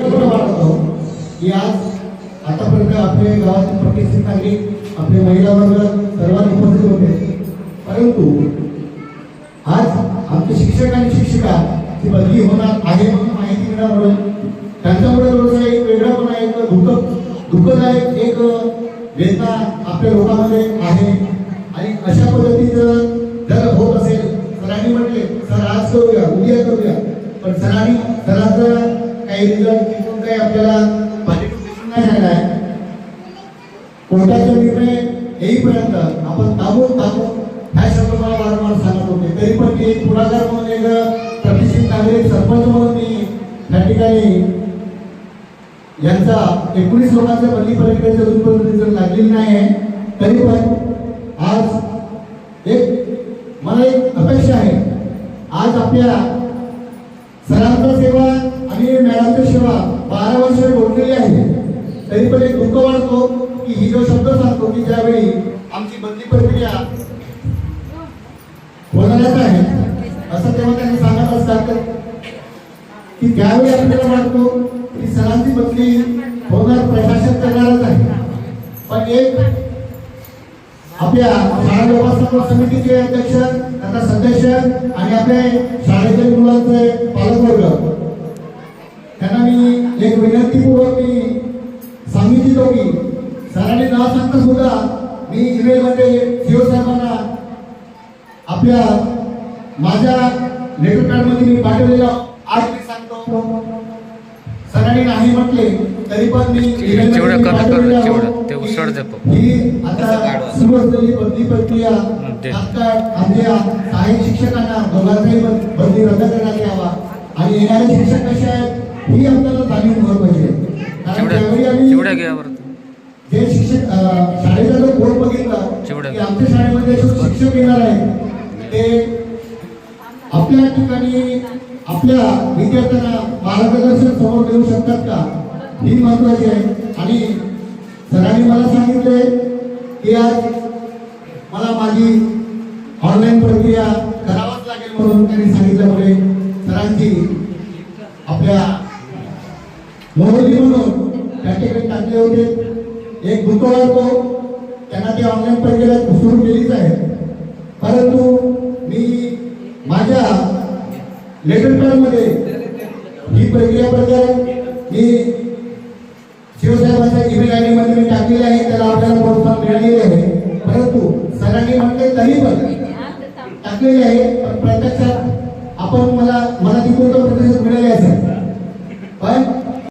की आज आतापर्यंत आपल्या गावातील प्रतिष्ठित नागरिक आपले महिला वर्ग सर्वांनी उपस्थित होते, परंतु आज आमचे शिक्षक आणि शिक्षिका ची बदली होणार आहे म्हणून माहिती मिळाल्यामुळे त्यांच्यामुळे थोडंसं एक वेगळापणा, एक दुःखदायक एक वेदना आपल्या लोकांमध्ये आहे. आणि अशा पद्धतीचं जर होत असेल, सरांनी म्हटले सर आज करूया उद्या करूया, पण सरांचं काही रिझल्ट तिथून काही आपल्याला दिसून नाही आला आहे. कोर्टाचा निर्णय येईपर्यंत आपण थांबून ह्या शब्द मला वारंवार सांगत होते. तरी पण मी एक पुढाकार म्हणून, एक प्रतिष्ठित नागरिक सरपंच म्हणून मी त्या ठिकाणी यांचा 19 लोकांच्या बदली प्रक्रियेचे अजूनपर्यंत रिझल्ट लागलेला नाही आहे. तरी पण आज मला एक अपेक्षा आहे, आज आपल्या सरांचा सेवा आणि मॅडमची सेवा 12 वर्ष घडलेली आहे. तरी पण एक दुःख वाटतो की ही जो शब्द सांगतो की ज्यावेळी आमची बदली प्रक्रिया होणारच आहे असं तेव्हा त्यांनी सांगत असतात की त्यावेळी आपल्याला वाटतो की सरांची बदली होणार, प्रशासन करणारच आहे. पण एक आपल्या शाळा व्यवस्थापन समितीचे अध्यक्ष तथा सदस्य आणि आपले शाळेतील मुलांचे पालकवर्ग त्यांना मी एक विनंतीपूर्वक मी सांगितलं की सरांनी नाव सांगता सुद्धा मी ईमेल मध्ये सीओ साहेबांना आपल्या माझ्या लेटर पॅड मध्ये मी पाठवलेला आज मी सांगतो, सरांनी नाही म्हटले तरी पण मी ते उसळ देतो ही आता सुरू असलेली बदली प्रक्रिया आपल्या सहाय्यक शिक्षकांना दोघांचाही बदली रद्द करण्यात यावा आणि येणारे शिक्षक कसे आहेत ही आपल्याला जाणीव महत्वाची आहे. कारण त्यावेळी आम्ही जे शिक्षक शाळेचा जो बोर्ड बघितला की आमच्या शाळेमध्ये जो शिक्षक येणार आहे ते आपल्या ठिकाणी आपल्या विद्यार्थ्यांना मार्गदर्शन समोर देऊ शकतात का ही महत्वाची आहे. आणि सरांनी मला सांगितले की आज मला माझी ऑनलाईन प्रक्रिया करावाच लागेल म्हणून त्यांनी सांगितल्यामुळे सरांची आपल्या मोहरी म्हणून त्या ठिकाणी टाकले होते. एक दुःख वाटतो त्यांना ती ऑनलाईन प्रक्रिया सुरू केलीच आहे, परंतु मी माझ्या लेटर पॅड मध्ये ही प्रक्रिया प्रकारे मी शिवसाहेबांच्या ईमेल आयडी मध्ये मी टाकलेली आहे, त्याला आपल्याला प्रोत्साहन मिळालेले आहे. परंतु सरांनी म्हटले तरी पण टाकलेले आहे, पण प्रत्यक्षात आपण मला तिथून तो प्रतिसाद मिळाले असेल, पण